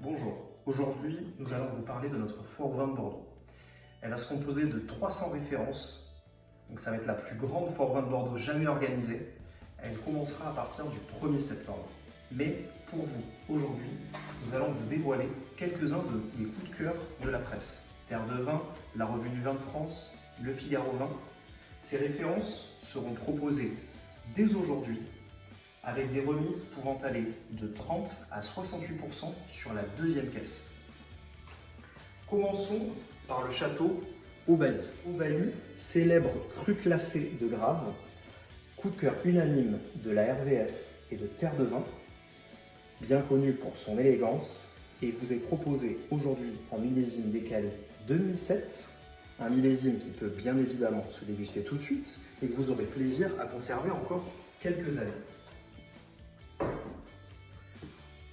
Bonjour, aujourd'hui nous allons vous parler de notre foire au vin de Bordeaux. Elle va se composer de 300 références, donc ça va être la plus grande foire au vin de Bordeaux jamais organisée. Elle commencera à partir du 1er septembre. Mais pour vous, aujourd'hui, nous allons vous dévoiler quelques-uns des coups de cœur de la presse. Terre de Vin, la Revue du Vin de France, Le Figaro Vin. Ces références seront proposées dès aujourd'hui avec des remises pouvant aller de 30 à 68% sur la deuxième caisse. Commençons par le château Aubaly. Aubaly, célèbre cru classé de Grave, coup de cœur unanime de la RVF et de Terre de Vin, bien connu pour son élégance, et vous est proposé aujourd'hui en millésime décalé 2007, un millésime qui peut bien évidemment se déguster tout de suite et que vous aurez plaisir à conserver encore quelques années.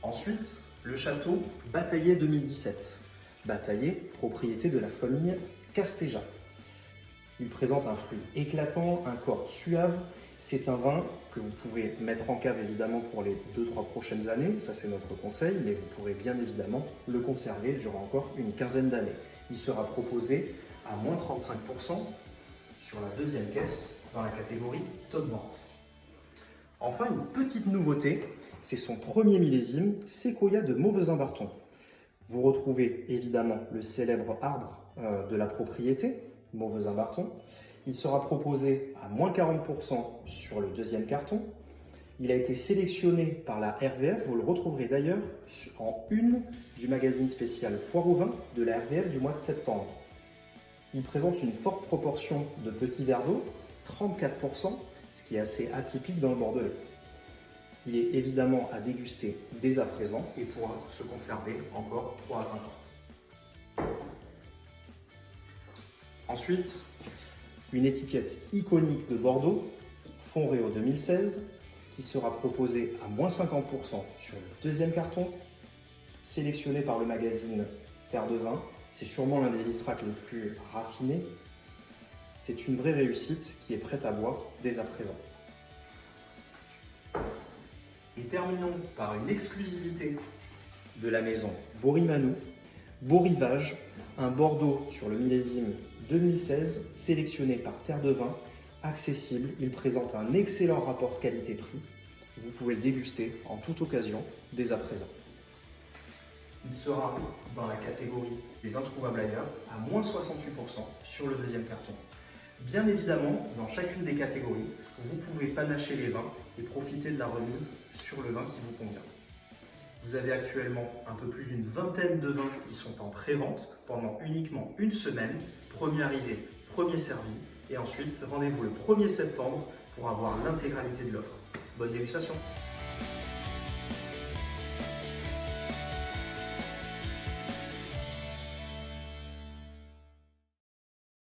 Ensuite, le château Bataillé 2017. Bataillé, propriété de la famille Castéja. Il présente un fruit éclatant, un corps suave. C'est un vin que vous pouvez mettre en cave évidemment pour les 2-3 prochaines années, ça c'est notre conseil, mais vous pourrez bien évidemment le conserver durant encore une quinzaine d'années. Il sera proposé à moins 35% sur la deuxième caisse dans la catégorie top vente. Enfin, une petite nouveauté, c'est son premier millésime, Séquoia de Mauvesin-Barton. Vous retrouvez évidemment le célèbre arbre de la propriété, Mauvesin-Barton. Il sera proposé à moins 40% sur le deuxième carton. Il a été sélectionné par la RVF, vous le retrouverez d'ailleurs en une du magazine spécial Foire au vin de la RVF du mois de septembre. Il présente une forte proportion de petits verres d'eau, 34%, ce qui est assez atypique dans le Bordelais. Il est évidemment à déguster dès à présent et pourra se conserver encore 3 à 5 ans. Ensuite, une étiquette iconique de Bordeaux, Fonréau 2016, qui sera proposée à moins 50% sur le deuxième carton, sélectionné par le magazine Terre de Vin. C'est sûrement l'un des listracs les plus raffinés. C'est une vraie réussite qui est prête à boire dès à présent. Et terminons par une exclusivité de la maison Borimanou, Beau Rivage, un Bordeaux sur le millésime 2016, sélectionné par Terre de Vin, accessible. Il présente un excellent rapport qualité-prix. Vous pouvez le déguster en toute occasion dès à présent. Il sera dans la catégorie des introuvables ailleurs à moins 68% sur le deuxième carton. Bien évidemment, dans chacune des catégories, vous pouvez panacher les vins et profiter de la remise sur le vin qui vous convient. Vous avez actuellement un peu plus d'une vingtaine de vins qui sont en pré-vente pendant uniquement une semaine. Premier arrivé, premier servi. Et ensuite, rendez-vous le 1er septembre pour avoir l'intégralité de l'offre. Bonne dégustation!